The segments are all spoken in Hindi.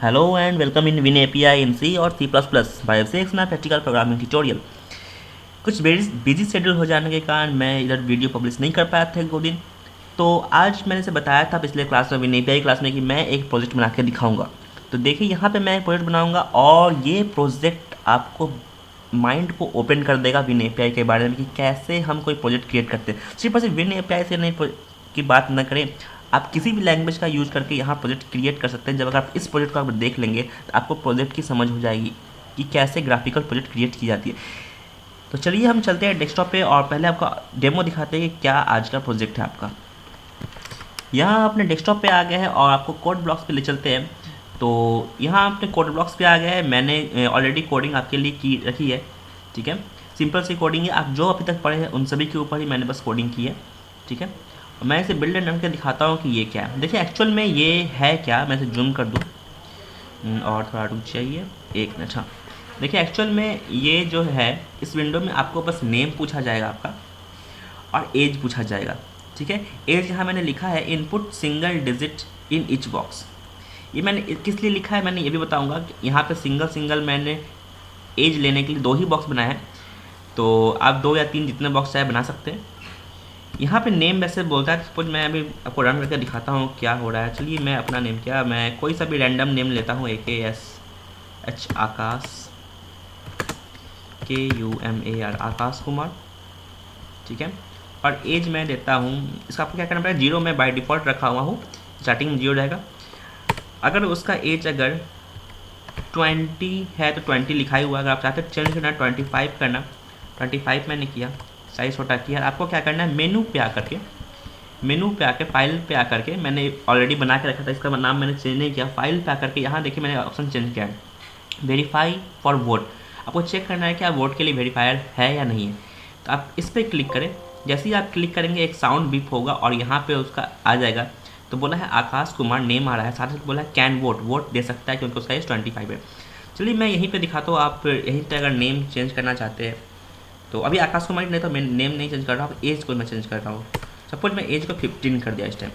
Hello and welcome in Win API in C और C plus plus by Saxena practical programming tutorial. कुछ बिजी शेड्यूल हो जाने के कारण मैं इधर वीडियो पब्लिश नहीं कर पाया था एक दो दिन। तो आज मैंने से बताया था पिछले क्लास में विन एपीआई क्लास में कि मैं एक प्रोजेक्ट बना के दिखाऊंगा। तो देखिए यहाँ पे मैं एक प्रोजेक्ट बनाऊंगा और ये प्रोजेक्ट आपको माइंड को ओपन कर देगा विन एपीआई के बारे में कि कैसे हम कोई प्रोजेक्ट क्रिएट करते हैं। सिर्फ और सिर्फ विन एपीआई से नहीं की बात न करें, आप किसी भी लैंग्वेज का यूज़ करके यहाँ प्रोजेक्ट क्रिएट कर सकते हैं। जब अगर आप इस प्रोजेक्ट को आप देख लेंगे तो आपको प्रोजेक्ट की समझ हो जाएगी कि कैसे ग्राफिकल प्रोजेक्ट क्रिएट की जाती है। तो चलिए हम चलते हैं डेस्कटॉप पे और पहले आपका डेमो दिखाते हैं कि क्या आज का प्रोजेक्ट है आपका। यहाँ अपने डेस्कटॉप पे आ गए हैं और आपको कोड ब्लॉक्स पे ले चलते हैं। तो यहाँ अपने कोड ब्लॉक्स पे आ गए हैं। मैंने ऑलरेडी कोडिंग आपके लिए की रखी है, ठीक है। सिंपल सी कोडिंग है, आप जो अभी तक पढ़े हैं उन सभी के ऊपर ही मैंने बस कोडिंग की है, ठीक है। मैं इसे बिल्ड एंड रन के दिखाता हूँ कि ये क्या है। देखिए एक्चुअल में ये है क्या, मैं इसे जूम कर दूँ और थोड़ा रुक चाहिए एक मिनट। हाँ देखिए एक्चुअल में ये जो है इस विंडो में आपको बस नेम पूछा जाएगा आपका और एज पूछा जाएगा, ठीक है। एज यहाँ मैंने लिखा है input single digit in each box. ये मैंने किस लिए लिखा है मैंने ये भी बताऊँगा कि यहाँ पे सिंगल मैंने एज लेने के लिए 2 ही बॉक्स बनाए हैं। तो आप 2 या 3 जितने बॉक्स चाहे बना सकते हैं। यहाँ पे नेम वैसे बोलता है, सपोज मैं अभी आपको रन करके दिखाता हूँ क्या हो रहा है। चलिए मैं अपना नेम क्या, मैं कोई सा भी रैंडम नेम लेता हूँ, AKSH आकाश, KUMAR आकाश कुमार, ठीक है। और एज मैं देता हूँ, इसका आपको क्या करना पड़ेगा, 0 मैं बाय डिफ़ॉल्ट रखा हुआ हूँ, स्टार्टिंग में 0 रहेगा। अगर उसका एज अगर 20 है तो 20 लिखा ही हुआ। अगर आप चाहते हैं चेंज करना 25 करना, 25 मैंने किया, साइज छोटा किया। आपको क्या करना है, मेनू पे आकर फाइल पे आकर के, मैंने ऑलरेडी बना के रखा था, इसका नाम मैंने चेंज नहीं किया। फाइल पे आकर के यहाँ देखिए मैंने ऑप्शन चेंज किया है, वेरीफाई फॉर वोट। आपको चेक करना है कि आप वोट के लिए वेरीफायर है या नहीं है। तो आप इस पर क्लिक करें। जैसे ही आप क्लिक करेंगे एक साउंड बीप होगा और यहाँ पे उसका आ जाएगा। तो बोला है आकाश कुमार नेम आ रहा है, साथ ही बोला है कैन वोट दे सकता है क्योंकि उसका एज 25 है। चलिए मैं यहीं पे दिखाता हूँ, आप यहीं पे अगर नेम चेंज करना चाहते हैं तो अभी आकाश कुमार नहीं, तो मैं नेम नहीं चेंज कर रहा हूँ, एज को मैं चेंज कर रहा हूँ। सपोज मैं एज को 15 कर दिया इस टाइम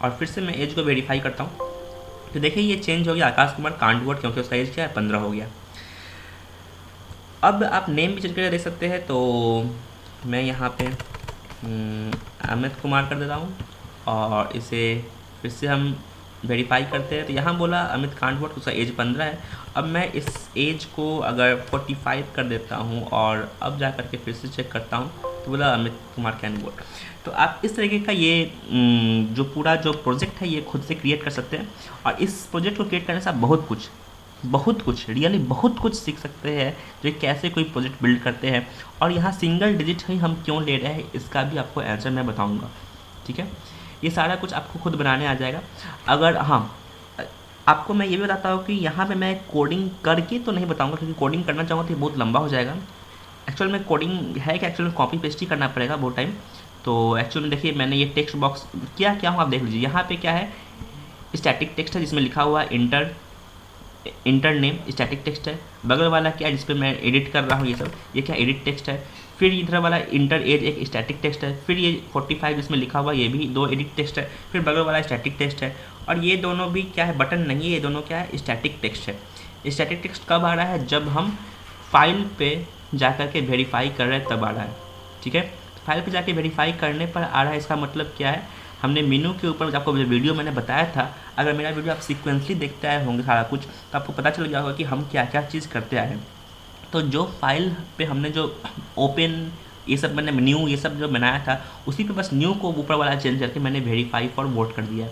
और फिर से मैं एज को वेरीफाई करता हूँ। तो देखिए ये चेंज हो गया, आकाश कुमार कांट वोट क्योंकि उसका एज क्या है 15 हो गया। अब आप नेम भी चेंज करके देख सकते हैं। तो मैं यहाँ पे अमित कुमार कर देता हूँ और इसे फिर से हम वेरीफाई करते हैं। तो यहाँ बोला अमित कांटवोट, उसका एज 15 है। अब मैं इस एज को अगर 45 कर देता हूँ और अब जा करके फिर से चेक करता हूँ तो बोला अमित कुमार कैन वोट। तो आप इस तरीके का ये जो पूरा जो प्रोजेक्ट है ये खुद से क्रिएट कर सकते हैं। और इस प्रोजेक्ट को क्रिएट करने से आप बहुत कुछ रियली बहुत कुछ सीख सकते हैं, जो कैसे कोई प्रोजेक्ट बिल्ड करते हैं। और यहाँ सिंगल डिजिट ही हम क्यों ले रहे हैं इसका भी आपको आंसर मैं बताऊँगा, ठीक है। ये सारा कुछ आपको खुद बनाने आ जाएगा। अगर हाँ आपको मैं ये भी बताता हूँ कि यहाँ पे मैं कोडिंग करके तो नहीं बताऊँगा क्योंकि कोडिंग करना चाहूँगा तो ये बहुत लंबा हो जाएगा। एक्चुअल में कोडिंग है कि एक्चुअल में कॉपी पेस्ट ही करना पड़ेगा बहुत टाइम। तो एक्चुअल में देखिए मैंने ये टेक्स्ट बॉक्स क्या हूँ आप देख लीजिए। यहाँ पे क्या है, स्टैटिक टेक्स्ट है जिसमें लिखा हुआ है इंटर नेम, स्टैटिक टेक्स्ट है। बगल वाला क्या है जिस पे मैं एडिट कर रहा हूँ ये क्या एडिट टेक्स्ट है। फिर इधर वाला इंटर एज एक स्टैटिक टेक्स्ट है। फिर ये 45 जिसमें लिखा हुआ ये भी 2 एडिट टेक्स्ट है। फिर बगल वाला स्टैटिक टेक्स्ट है। और ये दोनों भी क्या है, बटन नहीं है, ये दोनों क्या है, स्टैटिक टेक्स्ट है। स्टैटिक टेक्स्ट कब आ रहा है, जब हम फाइल पे जा कर के वेरीफाई कर रहे हैं तब आ रहा है, ठीक है। फाइल पे जाके वेरीफाई करने पर आ रहा है। इसका मतलब क्या है, हमने मेनू के ऊपर आपको वीडियो मैंने बताया था, अगर मेरा वीडियो आप सीक्वेंसली देखते आए होंगे सारा कुछ तो आपको पता चल गया होगा कि हम क्या क्या चीज़ करते आए हैं। तो जो फाइल पे हमने जो ओपन ये सब मैंने न्यू ये सब जो बनाया था उसी पे बस न्यू को ऊपर वाला चेंज करके मैंने वेरीफाई फॉर वोट कर दिया,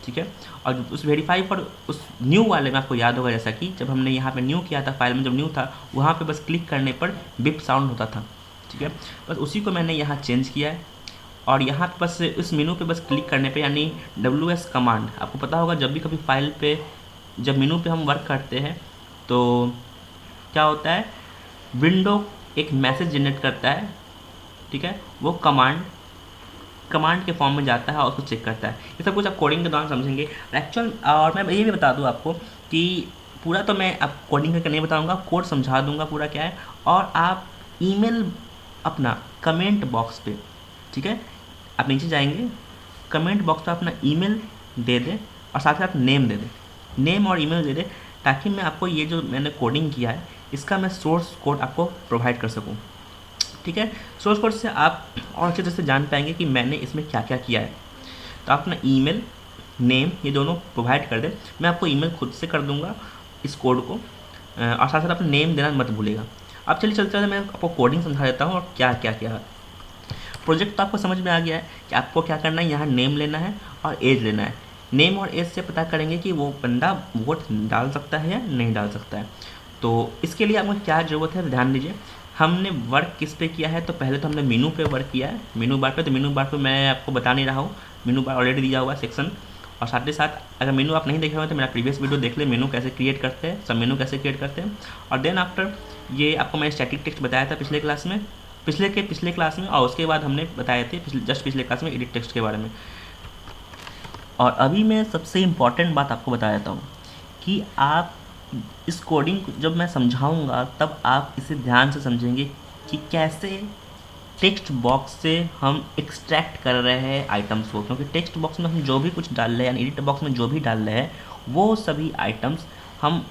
ठीक है। और उस वेरीफाई फॉर उस न्यू वाले में आपको याद होगा जैसा कि जब हमने यहाँ पे न्यू किया था, फाइल में जब न्यू था वहाँ पे बस क्लिक करने पर बिप साउंड होता था, ठीक है। बस उसी को मैंने यहाँ चेंज किया है। और यहाँ पे बस इस मेनू पे बस क्लिक करने पे, यानी WS कमांड आपको पता होगा, जब भी कभी फाइल पे जब मेनू पे हम वर्क करते हैं तो क्या होता है, विंडो एक मैसेज जनरेट करता है, ठीक है। वो कमांड के फॉर्म में जाता है और उसको चेक करता है। ये सब कुछ आप कोडिंग के दौरान समझेंगे एक्चुअल। और मैं ये भी बता दूँ आपको कि पूरा तो मैं अब कोडिंग करके नहीं बताऊँगा, कोड समझा दूँगा पूरा क्या है। और आप ईमेल अपना कमेंट बॉक्स पे, ठीक है, आप नीचे जाएंगे कमेंट बॉक्स पे अपना ईमेल दे दें और साथ ही साथ नेम दे दें, नेम और ईमेल दे दे, ताकि मैं आपको ये जो मैंने कोडिंग किया है इसका मैं सोर्स कोड आपको प्रोवाइड कर सकूँ। ठीक है, सोर्स कोड से आप और अच्छे तरह से जान पाएंगे कि मैंने इसमें क्या क्या किया है। तो आप अपना ईमेल, नेम ये दोनों प्रोवाइड कर दें, मैं आपको ईमेल खुद से कर दूंगा इस कोड को, और साथ साथ अपना नेम देना मत भूलिएगा। अब चलिए चलते चलते मैं आपको कोडिंग समझा देता हूँ और क्या क्या किया है। प्रोजेक्ट तो आपको समझ में आ गया है कि आपको क्या करना है, यहाँ नेम लेना है और एज लेना है। नेम और एज से पता करेंगे कि वो बंदा वोट डाल सकता है या नहीं डाल सकता है। तो इसके लिए आपको क्या ज़रूरत है, ध्यान दीजिए। हमने वर्क किस पे किया है, तो पहले तो हमने मेनू पे वर्क किया है, मेनू बार पे। तो मेनू बार पे मैं आपको बता नहीं रहा हूँ, मेनू बार ऑलरेडी दिया हुआ है सेक्शन। और साथ ही साथ अगर मेनू आप नहीं देखे हुए तो मेरा प्रीवियस वीडियो देख ले, मेनू कैसे क्रिएट करते हैं, सब मेनू कैसे क्रिएट करते हैं। और देन आफ्टर ये आपको मैंने स्टैटिक टेक्स्ट बताया था पिछले क्लास में, पिछले क्लास में, और उसके बाद हमने बताए थे जस्ट पिछले क्लास में एडिट टेक्स्ट के बारे में। और अभी मैं सबसे इम्पॉर्टेंट बात आपको बता देता हूँ कि आप इस कोडिंग जब मैं समझाऊंगा तब आप इसे ध्यान से समझेंगे कि कैसे टेक्स्ट बॉक्स से हम एक्सट्रैक्ट कर रहे हैं आइटम्स को। क्योंकि टेक्स्ट बॉक्स में हम जो भी कुछ डाल रहे हैं, यानी एडिट बॉक्स में जो भी डाल रहे हैं, वो सभी आइटम्स हम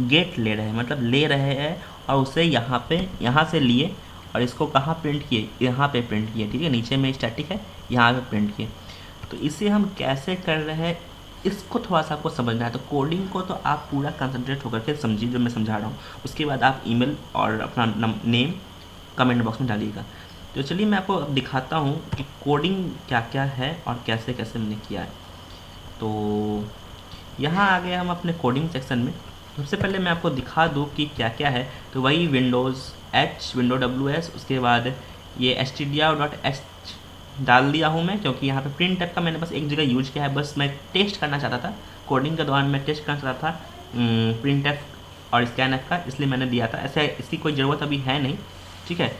गेट ले रहे हैं, मतलब ले रहे हैं, और उसे यहाँ से लिए और इसको कहाँ प्रिंट किए, यहाँ पे प्रिंट किए। ठीक है, नीचे में स्टैटिक है, यहाँ पे प्रिंट किए। तो इसे हम कैसे कर रहे हैं इसको थोड़ा सा आपको समझना है। तो कोडिंग को तो आप पूरा कंसंट्रेट होकर के समझिए जो मैं समझा रहा हूँ, उसके बाद आप ईमेल और अपना नेम कमेंट बॉक्स में डालिएगा। तो चलिए मैं आपको अब दिखाता हूँ कि कोडिंग क्या क्या है और कैसे कैसे मैंने किया है। तो यहाँ आ गए हम अपने कोडिंग सेक्शन में। सबसे पहले मैं आपको दिखा दूँ कि क्या क्या है। तो वही विंडोज़ एच, विंडो WS, उसके बाद ये stdio.h डाल दिया हूँ मैं, क्योंकि यहाँ पे प्रिंट टाइप का मैंने बस एक जगह यूज किया है। बस मैं टेस्ट करना चाहता था, कोडिंग के दौरान मैं टेस्ट करना चाहता था प्रिंट एफ और स्कैन एफ का, इसलिए मैंने दिया था। ऐसे इसकी कोई ज़रूरत अभी है नहीं। ठीक है,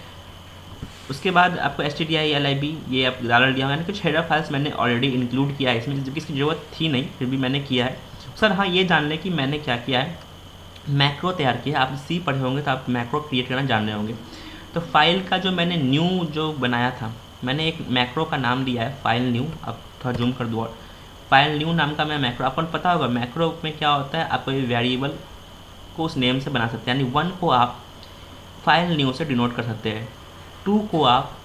उसके बाद आपको stdio.lib ये आप डाल दिया। मैंने कुछ हेडर फाइल्स मैंने ऑलरेडी इंक्लूड किया है इसमें, जबकि इसकी ज़रूरत थी नहीं, फिर भी मैंने किया है। सर हाँ, ये जान लें कि मैंने क्या किया है, मैक्रो तैयार किया है। आप सी पढ़े होंगे तो आप मैक्रो क्रिएट करना जान रहे होंगे। तो फाइल का जो मैंने न्यू जो बनाया था, मैंने एक मैक्रो का नाम दिया है फाइल न्यू। अब थोड़ा जूम कर दो, और फाइल न्यू नाम का मैं मैक्रो, अपन पता होगा मैक्रो में क्या होता है, आप कोई वेरिएबल को उस नेम से बना सकते हैं। यानी 1 को आप फाइल न्यू से डिनोट कर सकते हैं, 2 को आप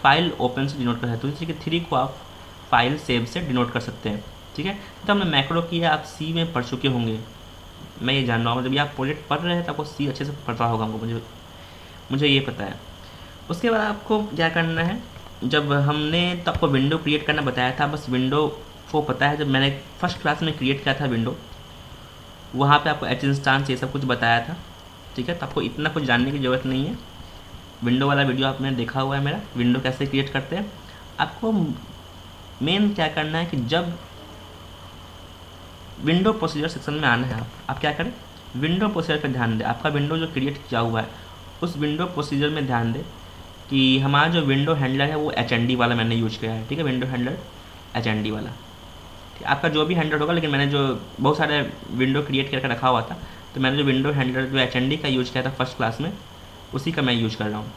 फाइल ओपन से डिनोट कर सकते हो, जैसे कि 3 को आप फाइल सेव से डिनोट कर सकते हैं। ठीक है, तो हमने मैक्रो किया, आप सी में पढ़ चुके होंगे, मैं ये जान रहा हूँ। जब ये आप प्रोजेक्ट पढ़ रहे हैं तो आपको सी अच्छे से पता होगा, हमको मुझे ये पता है। उसके बाद आपको क्या करना है, जब हमने तो आपको विंडो क्रिएट करना बताया था, बस विंडो को पता है। जब मैंने फर्स्ट क्लास में क्रिएट किया था विंडो, वहाँ पे आपको एच इंस्टांस ये सब कुछ बताया था। ठीक है, तो आपको इतना कुछ जानने की ज़रूरत नहीं है। विंडो वाला वीडियो आपने देखा हुआ है मेरा, विंडो कैसे क्रिएट करते हैं। आपको मेन क्या करना है कि जब विंडो प्रोसीजर सेक्शन में आना है, आप क्या करें, विंडो प्रोसीजर पर ध्यान दें। आपका विंडो जो क्रिएट किया हुआ है उस विंडो प्रोसीजर में ध्यान दें कि हमारा जो विंडो हैंडलर है वो HND वाला मैंने यूज किया है। ठीक है, विंडो हैंडलर HND वाला। ठीक, आपका जो भी हैंडलर होगा, लेकिन मैंने जो बहुत सारे विंडो क्रिएट करके रखा हुआ था, तो मैंने जो विंडो हैंडलर जो HND का यूज किया था फर्स्ट क्लास में, उसी का मैं यूज कर रहा हूँ।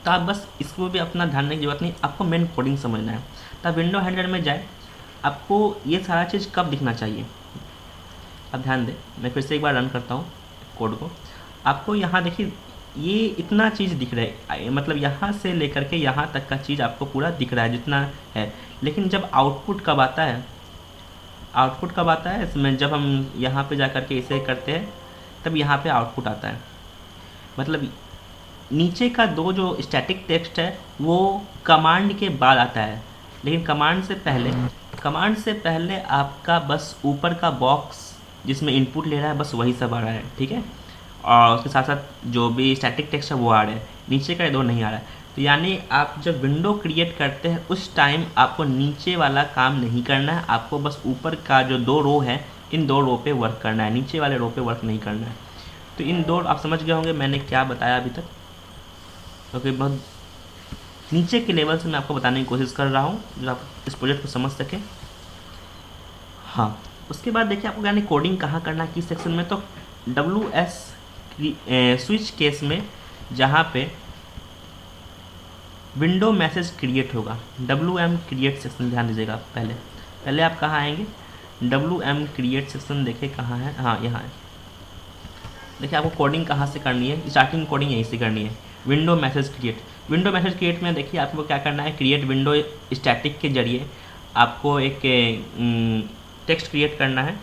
तो आप बस इसको भी अपना ध्यान देने की जरूरत नहीं, आपको मेन कोडिंग समझना है। तो आप विंडो हैंडलर में जाए, आपको ये सारा चीज़ कब दिखना चाहिए, अब ध्यान दें। मैं फिर से एक बार रन करता हूँ कोड को। आपको यहाँ देखिए ये इतना चीज़ दिख रहा है, मतलब यहाँ से लेकर के यहाँ तक का चीज़ आपको पूरा दिख रहा है जितना है। लेकिन जब आउटपुट कब आता है, आउटपुट कब आता है इसमें, जब हम यहाँ पे जा कर के इसे करते हैं तब यहाँ पे आउटपुट आता है। मतलब नीचे का दो जो स्टैटिक टेक्स्ट है वो कमांड के बाद आता है, लेकिन कमांड से पहले आपका बस ऊपर का बॉक्स जिसमें इनपुट ले रहा है बस वही सब आ रहा है। ठीक है, और उसके साथ साथ जो भी स्टैटिक टेक्स्ट है वो आ रहा है, नीचे का दो नहीं आ रहा है। तो यानी आप जब विंडो क्रिएट करते हैं उस टाइम आपको नीचे वाला काम नहीं करना है, आपको बस ऊपर का जो 2 रो है इन 2 रो पे वर्क करना है, नीचे वाले रो पे वर्क नहीं करना है। तो इन 2 आप समझ गए होंगे मैंने क्या बताया अभी तक, क्योंकि बहुत नीचे के लेवल से मैं आपको बताने की कोशिश कर रहा हूँ जो आप इस प्रोजेक्ट को समझ सकें। हाँ, उसके बाद देखिए आपको यानी कोडिंग कहाँ करना है, किस सेक्शन में। तो WS स्विच केस में जहाँ पे विंडो मैसेज क्रिएट होगा, WM क्रिएट सेक्शन, ध्यान दीजिएगा। पहले आप कहाँ आएंगे, WM क्रिएट सेक्शन देखे कहाँ है, हाँ यहाँ है। देखिए आपको कोडिंग कहाँ से करनी है, स्टार्टिंग कोडिंग यहीं से करनी है। Window message create, window message create में देखिए आपको क्या करना है, क्रिएट विंडो स्टैटिक के जरिए आपको एक टेक्स्ट क्रिएट करना है,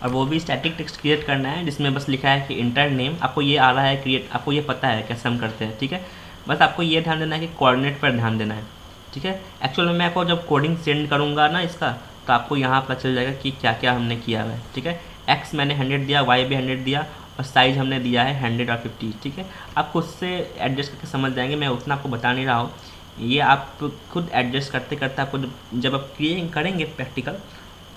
और वो भी स्टैटिक टेक्स्ट क्रिएट करना है जिसमें बस लिखा है कि इंटर नेम। आपको ये आ रहा है क्रिएट, आपको ये पता है कैसे हम करते हैं, ठीक है। बस आपको ये ध्यान देना है कि कोऑर्डिनेट पर ध्यान देना है, ठीक है। एक्चुअल में मैं आपको जब कोडिंग सेंड करूँगा ना इसका, तो आपको यहाँ पता चल जाएगा कि क्या क्या हमने किया हुआ है, ठीक है। एक्स मैंने 100 दिया, वाई भी 100 दिया, और साइज़ हमने दिया है 100 और 50, ठीक है। आप खुद से एडजस्ट करके समझ जाएंगे, मैं उतना आपको बता नहीं रहा हूँ। ये आप खुद एडजस्ट करते करते आपको जब आप क्रिएट करेंगे प्रैक्टिकल,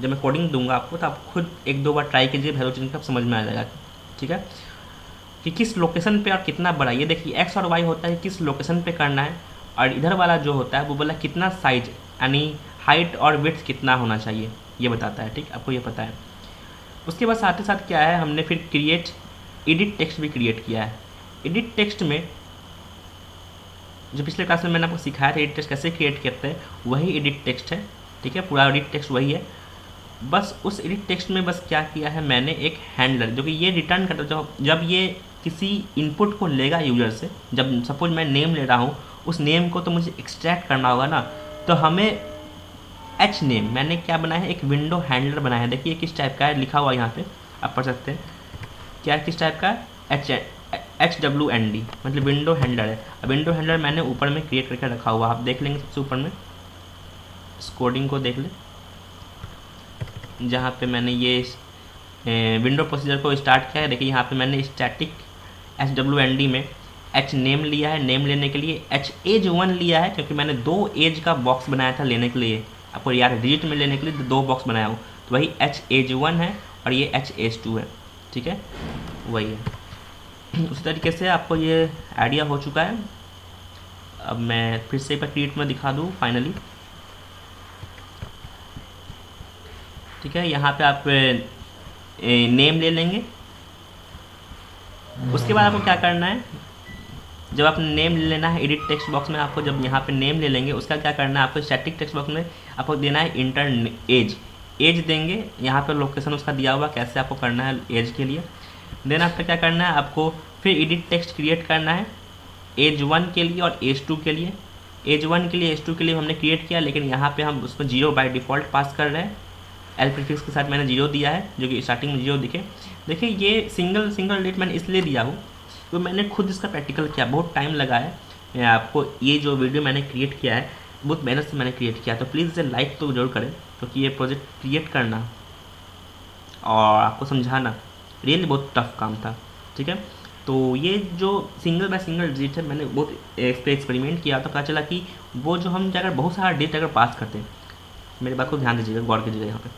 जब मैं कोडिंग दूंगा आपको, तो आप खुद एक दो बार ट्राई कीजिए, वैल्यू का समझ में आ जाएगा, ठीक है, कि किस लोकेशन पे और कितना बड़ा। ये देखिए एक्स और वाई होता है किस लोकेशन पे करना है, और इधर वाला जो होता है वो बोला कितना साइज, यानी हाइट और विड्थ कितना होना चाहिए, ये बताता है, ठीक, आपको ये पता है। उसके बाद साथ ही साथ क्या है, हमने फिर क्रिएट एडिट टेक्स्ट भी क्रिएट किया है। एडिट टेक्स्ट में जो पिछले क्लास में मैंने आपको सिखाया था एडिट टेक्स्ट कैसे क्रिएट करते हैं, वही एडिट टेक्स्ट है, ठीक है, पूरा एडिट टेक्स्ट वही है। बस उस एडिट टेक्स्ट में बस क्या किया है मैंने, एक हैंडलर जो कि ये रिटर्न करता है जब ये किसी इनपुट को लेगा यूजर से, जब सपोज मैं नेम ले रहा हूँ, उस नेम को तो मुझे एक्सट्रैक्ट करना होगा ना, तो हमें एच नेम मैंने क्या बनाया है, एक विंडो हैंडलर बनाया है। देखिए किस टाइप का है, लिखा हुआ यहाँ पे आप पढ़ सकते हैं, क्या किस टाइप का है, HWND मतलब विंडो हैंडलर है। अब विंडो हैंडलर मैंने ऊपर में क्रिएट करके रखा हुआ, आप देख लेंगे सबसे ऊपर में, इस कोडिंग को देख ले, जहाँ पे मैंने ये विंडो प्रोसीजर को स्टार्ट किया है। देखिए यहाँ पे मैंने स्टैटिक HWND में एच नेम लिया है, नेम लेने के लिए एच एज 1 लिया है, क्योंकि मैंने 2 एज का बॉक्स बनाया था लेने के लिए, आपको यार डिजिट में लेने के लिए 2 बॉक्स बनाया हूँ, तो वही एच एज 1 है और ये एच एज 2 है, ठीक है, वही है। उसी तरीके से आपको ये आइडिया हो चुका है। अब मैं फिर से एक बार क्रिएट में दिखा दूँ फाइनली, ठीक है। यहाँ पे आप नेम ले लेंगे। उसके बाद आपको क्या करना है, जब आप नेम ले लेना है एडिट टेक्स्ट बॉक्स में, आपको जब यहाँ पे नेम ले लेंगे, उसका क्या करना है, आपको स्टैटिक टेक्स्ट बॉक्स में आपको देना है इंटर एज, एज देंगे। यहाँ पे लोकेशन उसका दिया हुआ कैसे आपको करना है एज के लिए। देन आपको क्या करना है, आपको फिर एडिट टेक्स्ट क्रिएट करना है एज 1 के लिए और एज 2 के लिए। एज 1 के लिए एज 2 के लिए हमने क्रिएट किया, लेकिन यहाँ पे हम उसमें 0 बाय डिफ़ॉल्ट पास कर रहे हैं, एल प्रीफिक्स के साथ मैंने 0 दिया है, जो कि स्टार्टिंग में 0 दिखे। देखिए ये सिंगल डेट मैंने इसलिए दिया हूँ तो मैंने खुद इसका प्रैक्टिकल किया, बहुत टाइम लगा है। मैं आपको ये जो वीडियो मैंने क्रिएट किया है बहुत मेहनत से मैंने क्रिएट किया, तो प्लीज़ इसे लाइक तो जरूर करें, क्योंकि ये प्रोजेक्ट क्रिएट करना और आपको समझाना रियली बहुत टफ काम था, ठीक है। तो ये जो सिंगल बाय सिंगल डिजिट है, मैंने बहुत इस पर एक्सपेरिमेंट किया, तो पता चला कि वो जो हम अगर बहुत सारा डिजिट अगर पास करते हैं, मेरी बात को ध्यान दीजिएगा, गौर कीजिएगा यहाँ पे,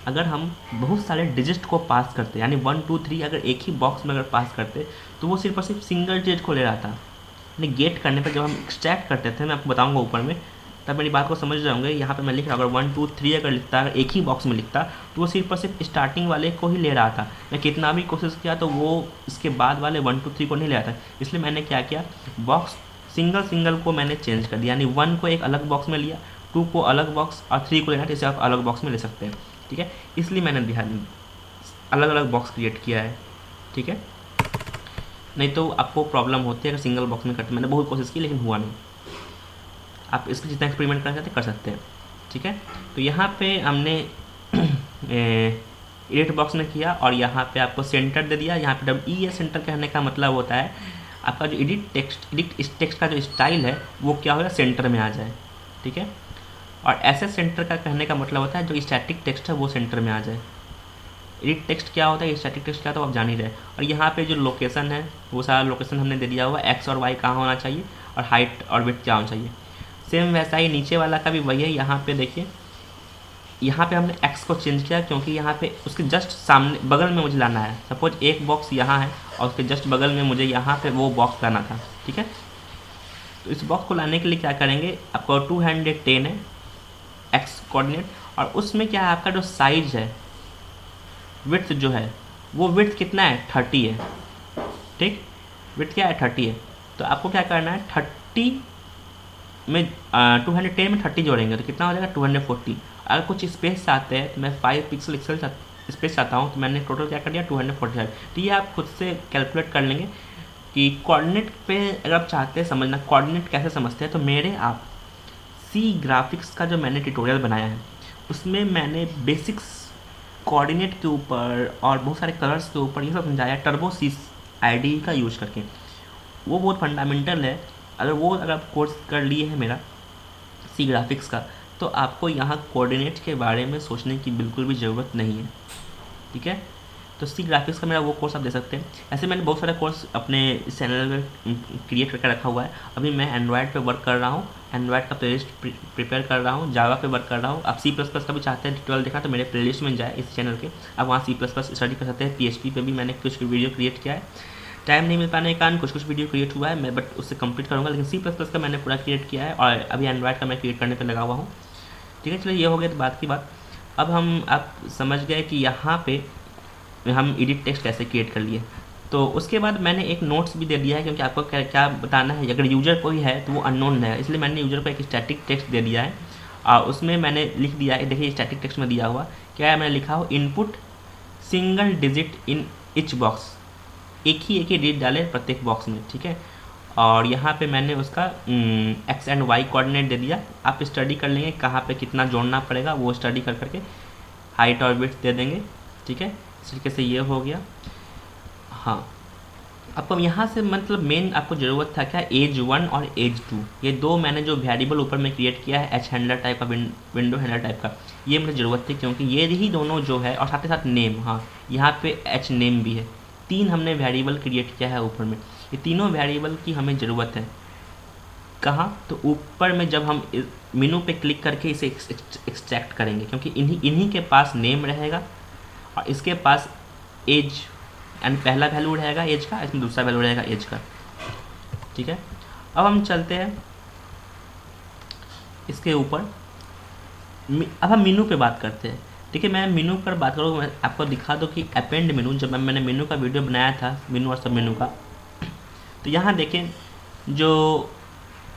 अगर हम बहुत सारे डिजिट को पास करते यानी 1 2 3 अगर एक ही बॉक्स में अगर पास करते, तो वो सिर्फ और सिर्फ सिंगल डिजिट को ले रहा था। यानी गेट करने पर जब हम एक्सट्रैक्ट करते थे, मैं आपको बताऊंगा ऊपर में, तब मेरी बात को समझ जाऊँगे। यहाँ पे मैं लिख रहा हूँ, अगर 1 2 3 अगर लिखता, अगर एक ही बॉक्स में लिखता, तो वो सिर्फ और सिर्फ स्टार्टिंग वाले को ही ले रहा था। मैं कितना भी कोशिश किया तो वो इसके बाद वाले 1 2 3 को नहीं ले रहा था। इसलिए मैंने क्या किया, बॉक्स सिंगल को मैंने चेंज कर दिया, यानी 1 को एक अलग बॉक्स में लिया, 2 को अलग बॉक्स और 3 को लेना, तो इसे आप अलग बॉक्स में ले सकते हैं, ठीक है। इसलिए मैंने ध्यान अलग अलग बॉक्स क्रिएट किया है, ठीक है, नहीं तो आपको प्रॉब्लम होती है अगर सिंगल बॉक्स में करते। मैंने बहुत कोशिश की लेकिन हुआ नहीं। आप इसका जितना एक्सपेरिमेंट करना चाहते कर सकते हैं, ठीक है। तो यहाँ पे हमने एडिट बॉक्स में किया और यहाँ पे आपको सेंटर दे दिया। यहाँ पे WE सेंटर कहने का मतलब होता है आपका जो एडिट टेक्स्ट का जो स्टाइल है वो क्या होगा, सेंटर में आ जाए, ठीक है। और ऐसे सेंटर का कहने का मतलब होता है जो स्टैटिक टेक्स्ट है वो सेंटर में आ जाए। एडिट टेक्स्ट क्या होता है, स्टैटिक टेक्स्ट क्या होता है आप जान ही रहे। और यहाँ पे जो लोकेशन है वो सारा लोकेशन हमने दे दिया हुआ, एक्स और वाई कहाँ होना चाहिए और हाइट और विड्थ क्या होना चाहिए। सेम वैसा ही नीचे वाला का भी वही है। यहाँ पे देखिए, यहाँ पे हमने एक्स को चेंज किया क्योंकि यहाँ पे उसके जस्ट सामने बगल में मुझे लाना है। सपोज एक बॉक्स यहाँ है और उसके जस्ट बगल में मुझे यहाँ पे वो बॉक्स लाना था, ठीक है। तो इस बॉक्स को लाने के लिए क्या करेंगे, आपको 210 है एक्स कोऑर्डिनेट, और उसमें क्या है आपका जो साइज है, विड्थ जो है वो विड्थ कितना है, 30 है, ठीक। विड्थ क्या है, 30 है। तो आपको क्या करना है, 30 में 210 में 30 जोड़ेंगे तो कितना हो जाएगा, 240। अगर कुछ स्पेस चाहते हैं तो मैं 5 पिक्सल स्पेस चाहता हूँ, तो मैंने टोटल क्या कर दिया 245। तो ये आप खुद से कैलकुलेट कर लेंगे कि कोऑर्डिनेट पे अगर आप चाहते हैं समझना कोऑर्डिनेट कैसे समझते हैं, तो मेरे आप सी ग्राफिक्स का जो मैंने ट्यूटोरियल बनाया है उसमें मैंने बेसिक्स कोऑर्डिनेट के ऊपर और बहुत सारे कलर्स के ऊपर ये सब समझाया टर्बो सी आई का यूज करके। वो बहुत फंडामेंटल है। अगर आप कोर्स कर लिए है मेरा सी ग्राफिक्स का, तो आपको यहाँ कोऑर्डिनेट के बारे में सोचने की बिल्कुल भी ज़रूरत नहीं है। ठीक है, तो सी ग्राफिक्स का मेरा वो कोर्स आप दे सकते हैं। ऐसे मैंने बहुत सारे कोर्स अपने चैनल में क्रिएट करके रखा हुआ है। अभी मैं एंड्रॉयड पे वर्क कर रहा हूँ, एंड्रॉयड का प्लेलिस्ट प्रिपेयर कर रहा हूँ, जावा पे वर्क कर रहा हूँ। आप सी प्लस प्लस का भी चाहते हैं ट्यूटोरियल देखना तो मेरे प्लेलिस्ट में जाए इस चैनल के, आप वहाँ सी प्लस प्लस स्टडी कर सकते हैं। PHP पे भी मैंने कुछ वीडियो क्रिएट किया है, टाइम नहीं मिल पाने के कारण कुछ वीडियो क्रिएट हुआ है मैं, बट उससे कंप्लीट करूँगा। लेकिन सी प्लस प्लस का मैंने पूरा क्रिएट किया है और अभी एंड्रॉयड का मैं क्रिएट करने पर लगा हुआ हूँ। ठीक है, चलिए ये हो गया तो बात की बात। अब आप समझ गए कि यहाँ पे हम एडिट टेक्स्ट कैसे क्रिएट कर लिए। तो उसके बाद मैंने एक नोट्स भी दे दिया है, क्योंकि आपको क्या बताना है। अगर यूज़र कोई है तो वो अननोन है, इसलिए मैंने यूज़र को एक स्टैटिक टेक्स्ट दे दिया है। उसमें मैंने लिख दिया है, देखिए स्टैटिक टेक्स्ट में दिया हुआ क्या है, मैंने लिखा हो input single digit in each box, एक ही डिजिट डाले प्रत्येक बॉक्स में। ठीक है, और यहाँ पे मैंने उसका एक्स एंड वाई कोऑर्डिनेट दे दिया। आप स्टडी कर लेंगे कहाँ पे कितना जोड़ना पड़ेगा, वो स्टडी कर करके हाइट और विड्थ दे देंगे। ठीक है, इस तरीके से ये हो गया। हाँ, आपको यहाँ से मतलब मेन आपको ज़रूरत था क्या, एज 1 और एज 2, ये दो मैंने जो वेरिएबल ऊपर में क्रिएट किया है एच हैंडलर टाइप का, विंडो हैंडलर टाइप का, ये मुझे ज़रूरत थी क्योंकि ये ही दोनों जो है, और साथ ही साथ नेम। हाँ, यहाँ पे एच नेम भी है। 3 हमने वेरिएबल क्रिएट किया है ऊपर में, ये तीनों वेरिएबल की हमें ज़रूरत है। कहाँ, तो ऊपर में जब हम मेनू पे क्लिक करके इसे एक्सट्रैक्ट करेंगे, क्योंकि इन्हीं के पास नेम रहेगा और इसके पास एज एंड पहला वैल्यू रहेगा एज का, इसमें दूसरा वैल्यू रहेगा एज का। ठीक है, अब हम चलते हैं इसके ऊपर। अब हम मेनू पे बात करते हैं। ठीक है, मैं मेनू पर बात करूँ, मैं आपको दिखा दूँ कि अपेंड मेनू, जब मैंने मेनू का वीडियो बनाया था, मेनू और सब मेनू का, तो यहाँ देखें जो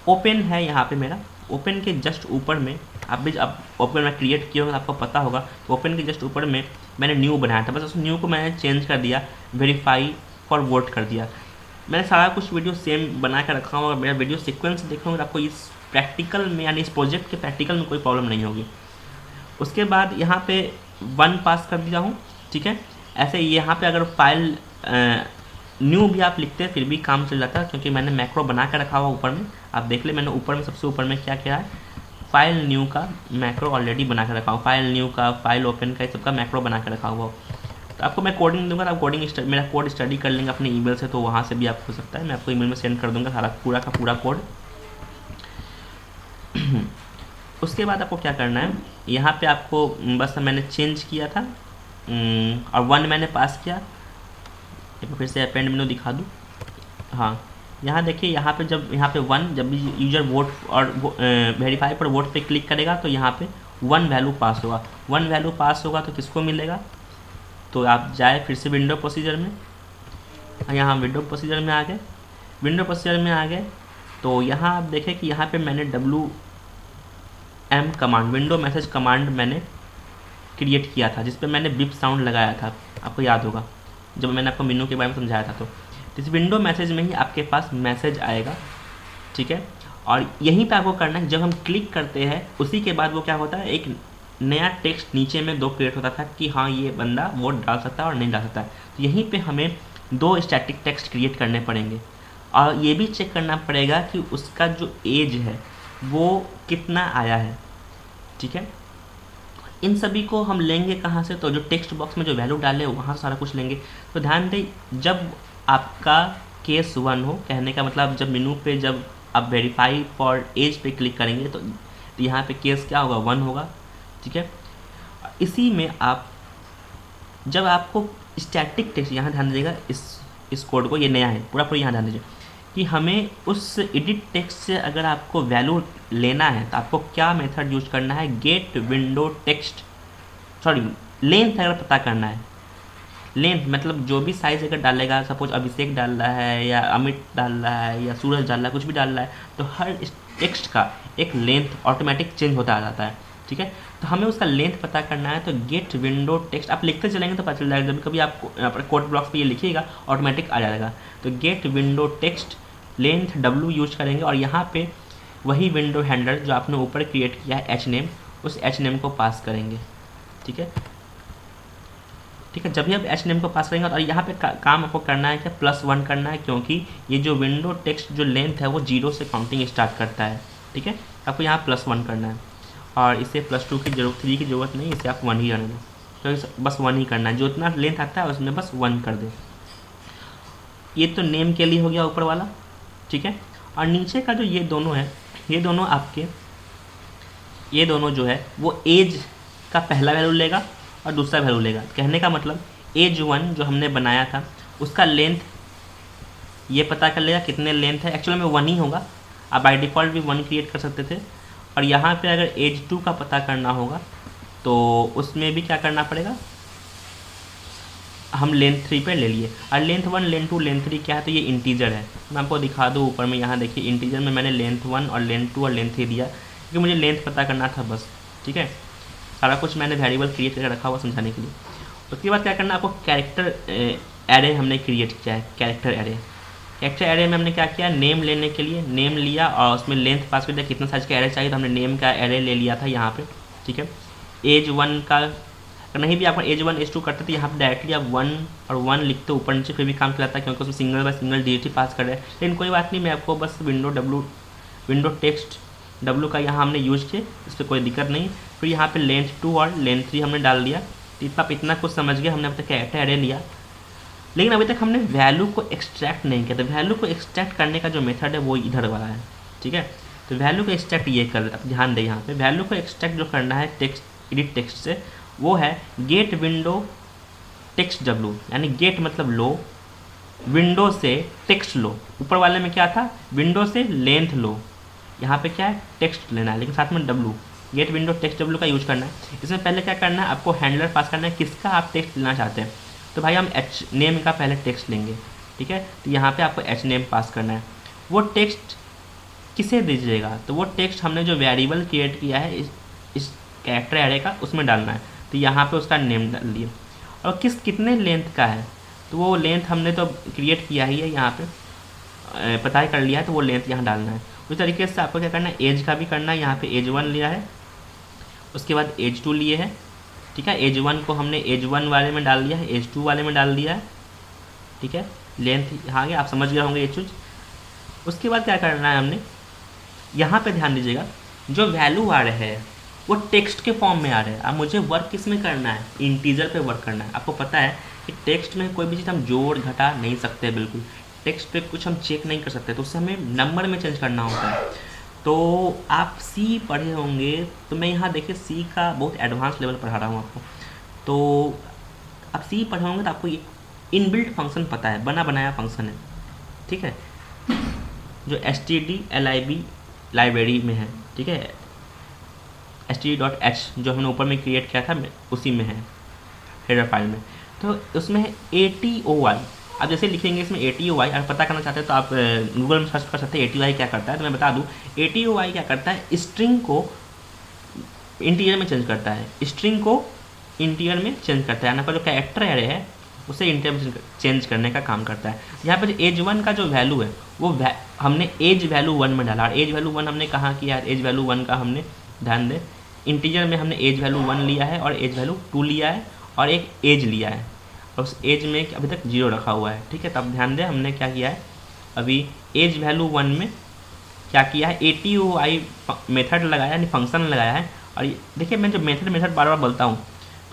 ओपन है यहाँ पे मेरा, ओपन के जस्ट ऊपर में आप भी, अब ओपन में क्रिएट किया होगा आपको पता होगा, तो ओपन के जस्ट ऊपर में मैंने न्यू बनाया था, बस उस न्यू को मैंने चेंज कर दिया, वेरीफाई फॉर वोट कर दिया। मैंने सारा कुछ वीडियो सेम बना कर रखा हूँ, मेरा वीडियो सीक्वेंस देखोगे तो आपको इस प्रैक्टिकल में यानी इस प्रोजेक्ट के प्रैक्टिकल में कोई प्रॉब्लम नहीं होगी। उसके बाद यहाँ पे 1 पास कर दिया हूँ। ठीक है, ऐसे यहाँ पे अगर फाइल न्यू भी आप लिखते हैं फिर भी काम चल जाता है, क्योंकि मैंने मैक्रो बना कर रखा हुआ ऊपर में। आप देख ले, मैंने ऊपर में सबसे ऊपर में क्या किया है, फाइल न्यू का मैक्रो ऑलरेडी बना कर रखा हूँ, फाइल न्यू का, फाइल ओपन का, सबका मैक्रो बना कर रखा हुआ। तो आपको मैं कोडिंग दूंगा, तो आप मेरा कोड स्टडी कर लेंगे अपने ईमेल से, तो वहाँ से भी आप हो सकता है, मैं आपको ईमेल में सेंड कर दूंगा सारा पूरा का पूरा कोड। उसके बाद आपको क्या करना है, यहाँ पे आपको बस मैंने चेंज किया था और 1 मैंने पास किया। फिर से अपेंड मेनू दिखा दूँ। हाँ, यहाँ देखिए, यहाँ पे जब यहाँ पे 1, जब भी यूजर वोट और वेरीफाई पर वोट पे क्लिक करेगा तो यहाँ पे 1 वैल्यू पास होगा। 1 वैल्यू पास होगा तो किसको मिलेगा, तो आप जाए फिर से विंडो प्रोसीजर में, यहाँ विंडो प्रोसीजर में आ गए, विंडो प्रोसीजर में आ गए तो यहाँ आप देखें कि यहाँ पे मैंने WM command, window message command मैंने क्रिएट किया था, जिस पर मैंने बिप साउंड लगाया था, आपको याद होगा जब मैंने आपको मेनू के बारे में समझाया था। तो इस विंडो मैसेज में ही आपके पास मैसेज आएगा। ठीक है, और यहीं पे आपको करना है, जब हम क्लिक करते हैं उसी के बाद वो क्या होता है, एक नया टेक्स्ट नीचे में 2 क्रिएट होता था कि हाँ ये बंदा वोट डाल सकता है और नहीं डाल सकता है। तो यहीं पे हमें 2 स्टैटिक टेक्स्ट क्रिएट करने पड़ेंगे और ये भी चेक करना पड़ेगा कि उसका जो एज है वो कितना आया है। ठीक है, इन सभी को हम लेंगे कहाँ से, तो जो टेक्स्ट बॉक्स में जो वैल्यू डाले वहाँ सारा कुछ लेंगे। तो ध्यान दें, जब आपका केस 1 हो, कहने का मतलब जब मेनू पे जब आप वेरीफाई फॉर एज पे क्लिक करेंगे तो यहाँ पे केस क्या होगा, 1 होगा। ठीक है, इसी में आप जब आपको स्टैटिक टेक्स्ट, यहाँ ध्यान दीजिएगा इस कोड को, ये नया है पूरा यहाँ ध्यान दीजिए कि हमें उस एडिट टेक्स्ट से अगर आपको वैल्यू लेना है तो आपको क्या मेथड यूज करना है, get window text, sorry length अगर पता करना है, लेंथ मतलब जो भी साइज़ अगर डालेगा, सपोज अभिषेक डाल रहा है या अमित डाल रहा है या सूरज डाल रहा है, कुछ भी डाल रहा है, तो हर टेक्स्ट का एक लेंथ ऑटोमेटिक चेंज होता आ जाता है। ठीक है। तो हमें उसका लेंथ पता करना है, तो गेट विंडो टेक्स्ट आप लिखते चलेंगे तो पता चल जाएगा, जब कभी आप कोड ब्लॉक्स पे ये लिखिएगा ऑटोमेटिक आ जाएगा। तो get window text length w use करेंगे और यहाँ पे वही विंडो हैंडलर जो आपने ऊपर क्रिएट किया है एच नेम, उस एच नेम को पास करेंगे। ठीक है, ठीक है। जब भी आप एच नेम को पास करेंगे और यहाँ पे काम आपको करना है क्या, +1 करना है, क्योंकि ये जो विंडो टेक्स्ट जो लेंथ है वो 0 से काउंटिंग स्टार्ट करता है। ठीक है, आपको यहाँ +1 करना है और इसे +2 की जरूरत 3 की ज़रूरत नहीं, इसे आप 1 ही रहने दें, तो बस 1 ही करना है, जो इतना लेंथ आता है उसमें बस 1 कर दें। ये तो नेम के लिए हो गया ऊपर वाला। ठीक है, और नीचे का जो ये दोनों है, ये दोनों आपके, ये दोनों जो है वो एज का पहला वैल्यू लेगा और दूसरा वैल्यू लेगा। कहने का मतलब एज 1 जो हमने बनाया था उसका लेंथ ये पता कर लेगा कितने लेंथ है, एक्चुअली में 1 ही होगा, आप बाई डिफ़ॉल्ट भी 1 क्रिएट कर सकते थे। और यहाँ पे अगर एज 2 का पता करना होगा तो उसमें भी क्या करना पड़ेगा, हम लेंथ 3 पे ले लिए। और लेंथ 1 लेंथ 2 लेंथ 3 क्या है, तो ये इंटीजर है। मैं आपको दिखा दूँ ऊपर में, यहाँ देखिए इंटीजर में मैंने लेंथ 1 और लेंथ 2 और लेंथ 3 दिया क्योंकि मुझे लेंथ पता करना था बस। ठीक है, सारा कुछ मैंने वेरिएबल क्रिएट करके रखा हुआ समझाने के लिए। उसके बाद क्या करना, आपको कैरेक्टर एरे हमने क्रिएट किया है। कैरेक्टर एरे, कैरेक्टर एरे में हमने क्या किया, नेम लेने के लिए नेम लिया और उसमें लेंथ पास कर दिया, कितना साइज का एरे चाहिए, तो हमने नेम का एरे ले लिया था यहाँ पे। ठीक है, एज 1 का नहीं भी आप एज 1 एज 2 करते तो यहाँ पर डायरेक्टली आप 1 और 1 लिखते ऊपर नीचे फिर भी काम चलाता है, क्योंकि उसमें सिंगल बाय सिंगल डिजिट ही पास कर रहे हैं। लेकिन कोई बात नहीं, मैं आपको बस विंडो टेक्स्ट W का यहाँ हमने यूज़ किया, इस पर कोई दिक्कत नहीं। फिर यहाँ पे लेंथ 2 और लेंथ 3 हमने डाल दिया। इतना कुछ समझ गया, हमने अब तक कैरेक्टर एरे लिया, लेकिन अभी तक हमने वैल्यू को एक्सट्रैक्ट नहीं किया। तो वैल्यू को एक्सट्रैक्ट करने का जो मेथड है वो इधर वाला है। ठीक है, तो वैल्यू को एक्सट्रैक्ट ये कर, ध्यान दें यहाँ पे वैल्यू को एक्सट्रैक्ट जो करना है टेक्स्ट एडिट टेक्स्ट से, वो है गेट विंडो टेक्स्ट W, यानी गेट मतलब लो, विंडो से टेक्स्ट लो। ऊपर वाले में क्या था, विंडो से लेंथ लो, यहाँ पे क्या है टेक्स्ट लेना है, लेकिन साथ में W, get window text W का यूज करना है। इसमें पहले क्या करना है, आपको हैंडलर पास करना है किसका आप टेक्स्ट लेना चाहते हैं। तो भाई हम एच नेम का पहले टेक्स्ट लेंगे। ठीक है, तो यहाँ पे आपको एच नेम पास करना है। वो टेक्स्ट किसे दीजिएगा, तो वो टेक्स्ट हमने जो वेरिएबल क्रिएट किया है इस कैरेक्टर एरे का, उसमें डालना है। तो यहाँ पे उसका नेम डाल दिया, और कितने लेंथ का है, तो वो लेंथ हमने तो क्रिएट किया ही है, यहाँ पे पता ही कर लिया है, तो वो लेंथ यहाँ डालना है। उस तरीके से आपको क्या करना है, एज का भी करना है। यहाँ पे एज 1 लिया है, उसके बाद एज 2 लिए है। ठीक है, एज 1 को हमने एज 1 वाले में डाल दिया है, एज 2 वाले में डाल दिया है। ठीक है, लेंथ यहाँ गया, आप समझ गए होंगे ये चीज़। उसके बाद क्या करना है हमने, यहाँ पे ध्यान दीजिएगा, जो वैल्यू आ रहे हैं वो टेक्स्ट के फॉर्म में आ रहे हैं। अब मुझे वर्क किस में करना है, इंटीजर पे वर्क करना है। आपको पता है कि टेक्स्ट में कोई भी चीज़ हम जोड़ घटा नहीं सकते, बिल्कुल टेक्स्ट पे कुछ हम चेक नहीं कर सकते, तो उससे हमें नंबर में चेंज करना होता है। तो आप सी पढ़े होंगे, तो मैं यहाँ देखिए सी का बहुत एडवांस लेवल पढ़ा रहा हूँ आपको। तो आप सी पढ़े होंगे तो आपको ये इनबिल्ट फंक्शन पता है, बना बनाया फंक्शन है। ठीक है, जो stdlib लाइब्रेरी में है। ठीक है, std.h जो हमने ऊपर में क्रिएट किया था उसी में है, हेडर फाइल में। तो उसमें है ATOY। आप जैसे लिखेंगे इसमें ATOY, अगर पता करना चाहते हैं तो आप गूगल में सर्च कर सकते हैं ATOY क्या करता है। तो मैं बता दूं, ATOY क्या करता है, स्ट्रिंग को इंटीजर में चेंज करता है, स्ट्रिंग को इंटीजर में चेंज करता है। आपका जो कैरेक्टर एरे है उसे इंटीजर में चेंज करने का काम करता है। यहाँ पर एज 1 का जो वैल्यू है वो हमने एज वैल्यू 1 में डाला, और एज वैल्यू 1 हमने कहाँ किया है, एज वैल्यू 1 का हमने ध्यान दें इंटीजर में हमने एज वैल्यू 1 लिया है और एज वैल्यू 2 लिया है और एक एज लिया है, और उस एज में अभी तक 0 रखा हुआ है। ठीक है, तब ध्यान दें हमने क्या किया है, अभी एज वैल्यू 1 में क्या किया है, ATOY मेथड लगाया, यानी फंक्शन लगाया है। और देखिए मैं जो मेथड बार बार बोलता हूँ,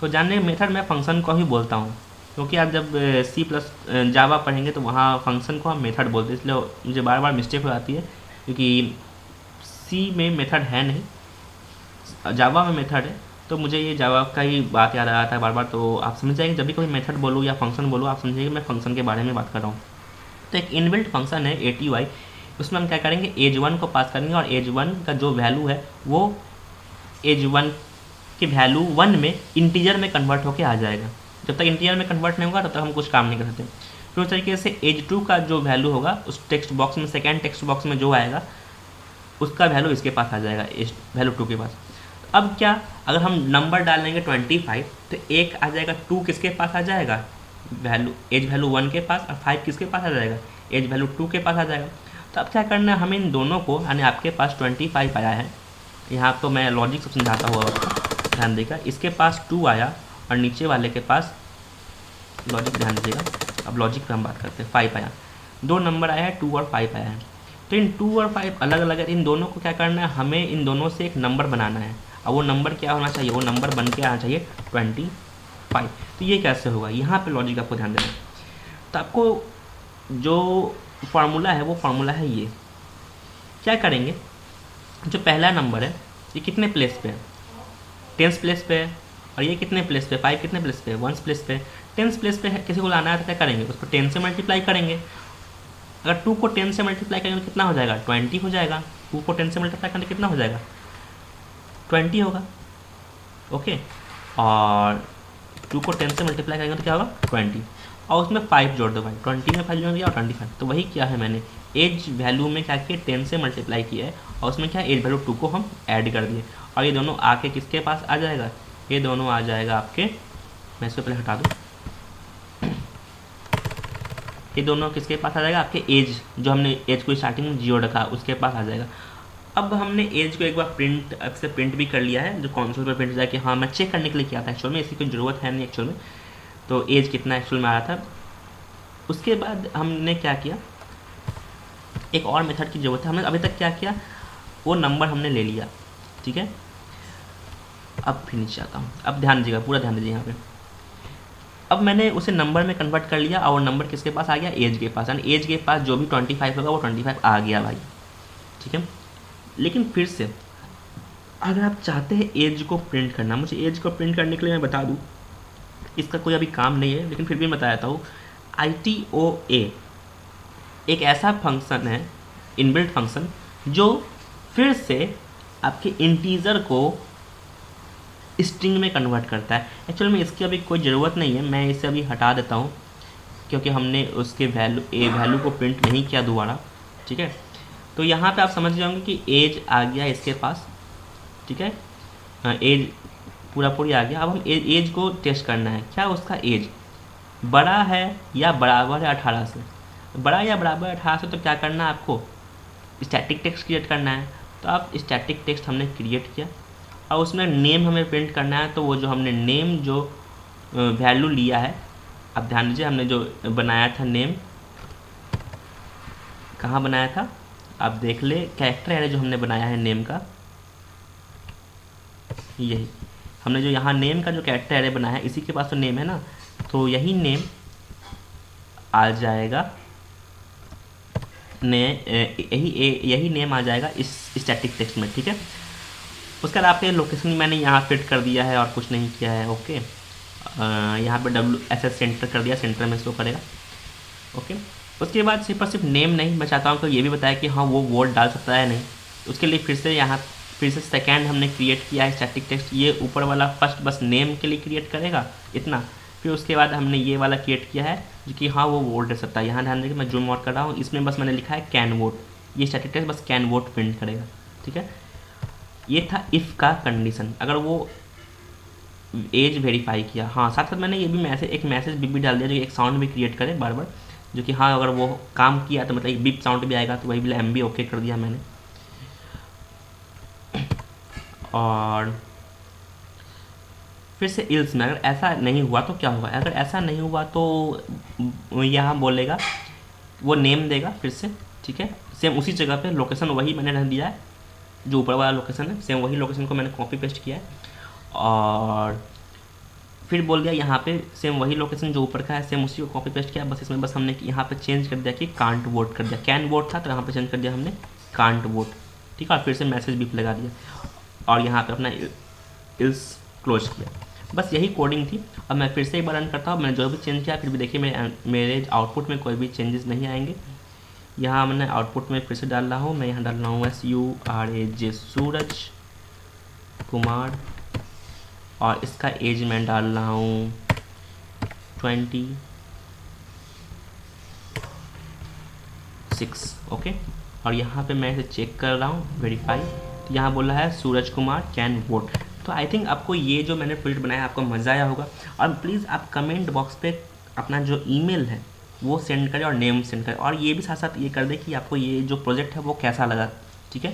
तो जानने मेथड में फंक्शन को ही बोलता हूँ, क्योंकि आप जब C+ जावा पढ़ेंगे तो वहाँ फंक्शन को हम मेथड बोलते हैं, इसलिए मुझे बार बार मिस्टेक हो जाती है, क्योंकि C में मेथड है नहीं, जावा में मेथड है। तो मुझे ये जावा का ही बात याद आ रहा था बार बार। तो आप समझ जाएंगे जब भी कोई मेथड बोलूँ या फंक्शन बोलूँ, आप समझिएगा मैं फंक्शन के बारे में बात कर रहा हूँ। तो एक इनबिल्ट फंक्शन है ATOY, उसमें हम क्या करेंगे, एज 1 को पास करेंगे और एज 1 का जो वैल्यू है वो एज 1 की वैल्यू 1 में इंटीजर में कन्वर्ट होकर आ जाएगा। जब तक इंटीजर में कन्वर्ट नहीं होगा तब तक हम कुछ काम नहीं कर सकते। फिर उस तरीके से एज 2 का जो वैल्यू होगा उस टेक्स्ट बॉक्स में, सेकेंड टेक्स्ट बॉक्स में जो आएगा उसका वैल्यू इसके पास आ जाएगा, एज वैल्यू 2 के पास। अब क्या, अगर हम नंबर डालेंगे 25 तो एक आ जाएगा 2 किसके पास आ जाएगा, वैल्यू एज वैल्यू 1 के पास, और 5 किसके पास आ जाएगा, एज वैल्यू 2 के पास आ जाएगा। तो अब क्या करना है, हमें इन दोनों को, यानी आपके पास 25 आया है, यहाँ तो मैं लॉजिक सब समझाता हुआ आपको ध्यान देगा, इसके पास 2 आया और नीचे वाले के पास, लॉजिक ध्यान दीजिएगा, अब लॉजिक पे हम बात करते हैं, 5 आया, दो नंबर आया है 2 और 5 आया है। तो इन 2 और 5 अलग अलग है, इन दोनों को क्या करना है, हमें इन दोनों से एक नंबर बनाना है। अब वो नंबर क्या होना चाहिए, वो नंबर बन के आना चाहिए 25। तो ये कैसे होगा, यहाँ पे लॉजिक आपको ध्यान देना है। तो आपको जो फार्मूला है वो फार्मूला है ये, क्या करेंगे, जो पहला नंबर है ये कितने प्लेस पे है, 10th प्लेस पे है, और ये कितने प्लेस पे, 5 कितने प्लेस पे, 1 प्लेस पे, 10th प्लेस पे है, किसी को लाना है तो क्या करेंगे, उसको 10 से मल्टीप्लाई करेंगे। अगर 2 को 10 से मल्टीप्लाई करेंगे तो कितना हो जाएगा, 20 हो जाएगा। 2 को 10 से मल्टीप्लाई करेंगे कितना हो जाएगा, 20 होगा। ओके, और 2 को 10 से मल्टीप्लाई करेंगे तो क्या होगा, 20, और उसमें 5 जोड़ दो भाई, 20 में 5 जोड़ दिया और 25। तो वही क्या है, मैंने एज वैल्यू में क्या किया, 10 से मल्टीप्लाई किया है, और उसमें क्या एज वैल्यू 2 को हम ऐड कर दिए, और ये दोनों आके किसके पास आ जाएगा, ये दोनों आ जाएगा आपके, मैं इसको पहले हटा दूँ, ये दोनों किसके पास आ जाएगा, आपके एज, जो हमने एज को स्टार्टिंग में 0 रखा उसके पास आ जाएगा। अब हमने एज को एक बार प्रिंट भी कर लिया है, जो कॉन्सोल पर प्रिंट हो जाए कि हाँ मैं चेक करने के लिए किया था, एक्चुअल में इसकी कोई ज़रूरत है नहीं एक्चुअल में, तो एज कितना एक्चुअल में आया था। उसके बाद हमने क्या किया, एक और मेथड की ज़रूरत है, हमने अभी तक क्या किया, वो नंबर हमने ले लिया, ठीक है। अब फिर नीचे आता हूँ, अब ध्यान दीजिएगा, पूरा ध्यान दीजिए यहाँ पे। अब मैंने उसे नंबर में कन्वर्ट कर लिया, और नंबर किसके पास आ गया, एज के पास, यानी एज के पास जो भी 25 होगा वो 25 आ गया भाई, ठीक है। लेकिन फिर से अगर आप चाहते हैं एज को प्रिंट करना, मुझे एज को प्रिंट करने के लिए मैं बता दूँ, इसका कोई अभी काम नहीं है, लेकिन फिर भी बता देता हूँ। ITOA एक ऐसा फंक्शन है, इनबिल्ट फंक्शन, जो फिर से आपके इंटीजर को स्ट्रिंग में कन्वर्ट करता है। एक्चुअल में इसकी अभी कोई ज़रूरत नहीं है, मैं इसे अभी हटा देता हूँ, क्योंकि हमने उसके वैल्यू को प्रिंट नहीं किया दोबारा, ठीक है। तो यहाँ पे आप समझ जाओगे कि एज आ गया इसके पास, ठीक है, एज पूरी आ गया। अब हम एज को टेस्ट करना है, क्या उसका एज बड़ा है या बराबर है 18 से, बड़ा या बराबर 18 से, तो क्या करना है आपको, स्टैटिक टेक्स्ट क्रिएट करना है। तो आप स्टैटिक टेक्स्ट हमने क्रिएट किया, और उसमें नेम हमें प्रिंट करना है, तो वो जो हमने नेम जो वैल्यू लिया है, अब ध्यान दीजिए, हमने जो बनाया था नेम, कहाँ बनाया था, आप देख ले, कैरेक्टर एरे जो हमने बनाया है नेम का, यही हमने जो यहाँ नेम का जो कैरेक्टर एरे बनाया है, इसी के पास तो नेम है ना, तो यही नेम आ जाएगा, यही नेम आ जाएगा इस स्टैटिक टेक्स्ट में, ठीक है। उसके बाद आपके लोकेशन मैंने यहाँ फिट कर दिया है और कुछ नहीं किया है, ओके। यहाँ पे WSS सेंटर कर दिया, सेंटर में शो करेगा, ओके। उसके बाद सिर्फ और सिर्फ नेम नहीं, मैं चाहता हूँ कि ये भी बताया कि हाँ वो वर्ड डाल सकता है नहीं, उसके लिए फिर से सेकेंड हमने क्रिएट किया है स्टैटिक टेक्स्ट, ये ऊपर वाला फर्स्ट बस नेम के लिए क्रिएट करेगा इतना, फिर उसके बाद हमने ये वाला क्रिएट किया है जो कि हाँ वो वोट दे सकता है। यहाँ ध्यान देखिए, मैं जूम आउट कर रहा हूँ, इसमें बस मैंने लिखा है कैन वोट, ये स्टैटिक टेक्स्ट बस कैन वोट प्रिंट करेगा, ठीक है। ये था इफ़ का कंडीशन, अगर वो एज वेरीफाई किया, हाँ साथ साथ मैंने ये भी एक मैसेज भी डाल दिया जो एक साउंड भी क्रिएट करे बार बार, जो कि हाँ अगर वो काम किया तो मतलब एक बीप साउंड भी आएगा, तो वही भी MB ओके कर दिया मैंने। और फिर से इल्स में अगर ऐसा नहीं हुआ तो क्या होगा, अगर ऐसा नहीं हुआ तो यहाँ बोलेगा, वो नेम देगा फिर से, ठीक है, सेम उसी जगह पे लोकेशन वही मैंने रख दिया है, जो ऊपर वाला लोकेशन है सेम वही लोकेशन को मैंने कॉपी पेस्ट किया है, और फिर बोल दिया यहाँ पे सेम वही लोकेशन जो ऊपर का है सेम उसी को कॉपी पेस्ट किया, बस इसमें बस हमने यहाँ पे चेंज कर दिया कि कांट वोट कर दिया, कैन वोट था तो यहाँ पे चेंज कर दिया हमने कांट वोट, ठीक है। और फिर से मैसेज भी लगा दिया, और यहाँ पे अपना इल्स क्लोज किया, बस यही कोडिंग थी। अब मैं फिर से एक बार रन करता हूँ, मैंने जो भी चेंज किया फिर भी देखिए मेरे आउटपुट में कोई भी चेंजेस नहीं आएंगे। यहाँ मैंने आउटपुट में फिर से डाल रहा हूँ, मैं यहाँ डाल रहा हूँ SURAJ सूरज कुमार, और इसका एज मैं डाल रहा हूँ 26, ओके। और यहाँ पे मैं इसे चेक कर रहा हूँ वेरीफाई, तो यहाँ बोला है सूरज कुमार कैन वोट। तो आई थिंक आपको ये जो मैंने प्रोजेक्ट बनाया आपको मज़ा आया होगा। और प्लीज़ आप कमेंट बॉक्स पे अपना जो ईमेल है वो सेंड करें और नेम सेंड करें, और ये भी साथ साथ ये कर दें कि आपको ये जो प्रोजेक्ट है वो कैसा लगा। ठीक है,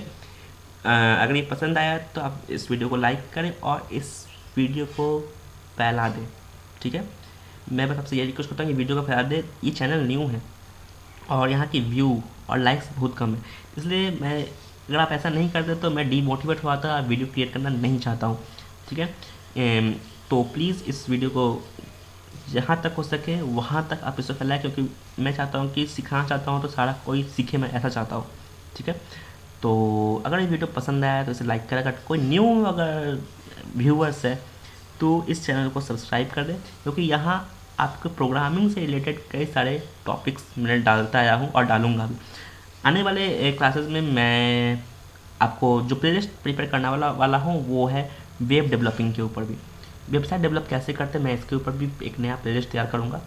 अगर ये पसंद आया तो आप इस वीडियो को लाइक करें और इस वीडियो को फैला दें। ठीक है, मैं बस आपसे ये रिक्वेस्ट करता हूँ कि वीडियो को फैला दें। ये चैनल न्यू है और यहाँ की व्यू और लाइक्स बहुत कम है, इसलिए मैं, अगर आप ऐसा नहीं करते तो मैं डीमोटिवेट हुआ था, वीडियो क्रिएट करना नहीं चाहता हूँ। ठीक है, तो प्लीज़ इस वीडियो को जहाँ तक हो सके वहाँ तक आप इसे फैलाएं, क्योंकि मैं चाहता हूँ कि सिखाना चाहता हूँ तो सारा कोई सीखे, मैं ऐसा चाहता हूँ। ठीक है, तो अगर ये वीडियो पसंद आया तो इसे लाइक करें, अगर कोई न्यू अगर व्यूअर्स है तो इस चैनल को सब्सक्राइब कर दें, क्योंकि यहाँ आपके प्रोग्रामिंग से रिलेटेड कई सारे टॉपिक्स मैंने डालता आया हूँ और डालूँगा भी। आने वाले क्लासेस में मैं आपको जो प्लेलिस्ट प्रिपेयर करने वाला हूँ वो है वेब डेवलपिंग के ऊपर भी, वेबसाइट डेवलप कैसे करते हैं मैं इसके ऊपर भी एक नया प्लेलिस्ट तैयार करूँगा।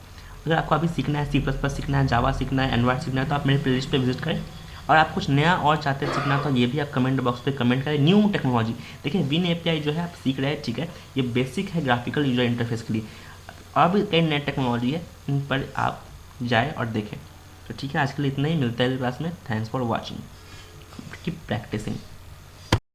अगर आपको अभी सीखना है C++ सीखना है, जावा सीखना है, एंड्रॉइड सीखना है तो आप मेरे प्लेलिस्ट पे विजिट करें। और आप कुछ नया और चाहते हैं सीखना तो ये भी आप कमेंट बॉक्स पे कमेंट करें। न्यू टेक्नोलॉजी देखिए, विन API जो है आप सीख रहे हैं, ठीक है, ये बेसिक है ग्राफिकल यूजर इंटरफेस के लिए। और भी कई नए टेक्नोलॉजी है, इन पर आप जाए और देखें। तो ठीक है, आज के लिए इतना ही, मिलता है क्लास में। Thanks for watching, keep practising.